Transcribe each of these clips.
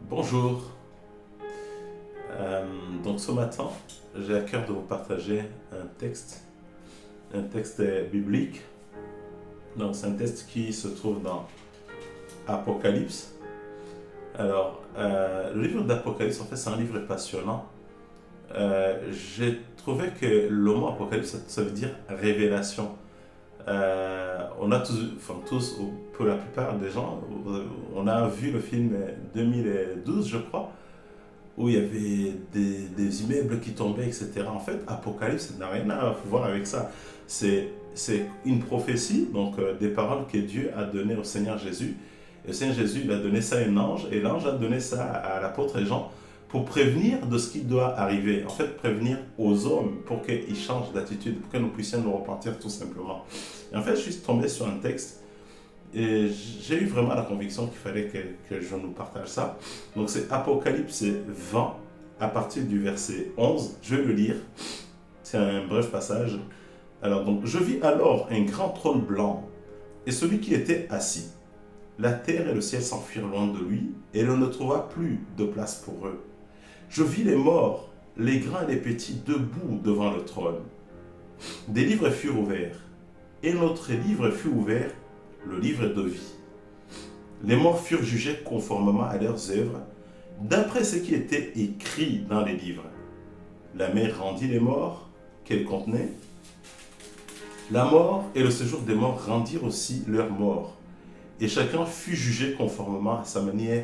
Bonjour. Donc ce matin, j'ai à cœur de vous partager un texte biblique. Donc c'est un texte qui se trouve dans Apocalypse. Alors, le livre d'Apocalypse, en fait, c'est un livre passionnant. J'ai trouvé que le mot Apocalypse, ça veut dire révélation. On a tous, ou pour la plupart des gens, on a vu le film 2012, je crois, où il y avait des immeubles qui tombaient, etc. En fait, Apocalypse, ça n'a rien à voir avec ça. C'est une prophétie, donc des paroles que Dieu a données au Seigneur Jésus. Et le Seigneur Jésus, il a donné ça à un ange, et l'ange a donné ça à l'apôtre Jean pour prévenir de ce qui doit arriver. En fait, prévenir aux hommes pour qu'ils changent d'attitude, pour que nous puissions nous repentir tout simplement. Et en fait, je suis tombé sur un texte et j'ai eu vraiment la conviction qu'il fallait que je nous partage ça. Donc c'est Apocalypse 20 à partir du verset 11. Je vais le lire. C'est un bref passage. Alors donc, je vis alors un grand trône blanc et celui qui était assis. La terre et le ciel s'enfuirent loin de lui et l'on ne trouva plus de place pour eux. Je vis les morts, les grands et les petits, debout devant le trône. Des livres furent ouverts, et notre livre fut ouvert, le livre de vie. Les morts furent jugés conformément à leurs œuvres, d'après ce qui était écrit dans les livres. La mer rendit les morts qu'elle contenait. La mort et le séjour des morts rendirent aussi leurs morts, et chacun fut jugé conformément à sa manière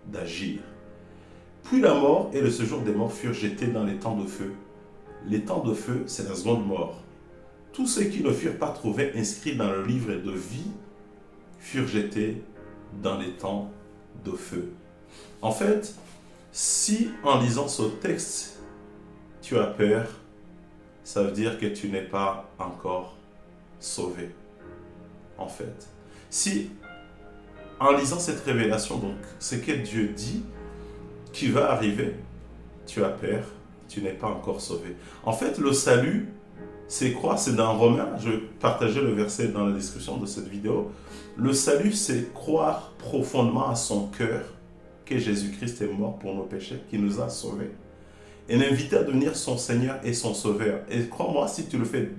d'agir. Puis la mort et le séjour des morts furent jetés dans les temps de feu. Les temps de feu, c'est la seconde mort. Tous ceux qui ne furent pas trouvés inscrits dans le livre de vie furent jetés dans les temps de feu. En fait, si en lisant ce texte, tu as peur, ça veut dire que tu n'es pas encore sauvé. En fait, si en lisant cette révélation, donc ce que Dieu dit, qui va arriver, tu as peur, tu n'es pas encore sauvé. En fait, le salut, c'est quoi? C'est dans Romains, je vais partager le verset dans la description de cette vidéo. Le salut, c'est croire profondément à son cœur que Jésus-Christ est mort pour nos péchés, qui nous a sauvés. Et l'inviter à devenir son Seigneur et son Sauveur. Et crois-moi, si tu le fais,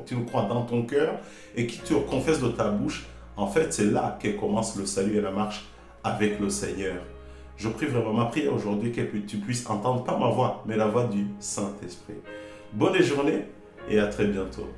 tu le crois dans ton cœur et que tu le confesses de ta bouche, en fait, c'est là que commence le salut et la marche avec le Seigneur. Je prie vraiment ma prière aujourd'hui que tu puisses entendre, pas ma voix, mais la voix du Saint-Esprit. Bonne journée et à très bientôt.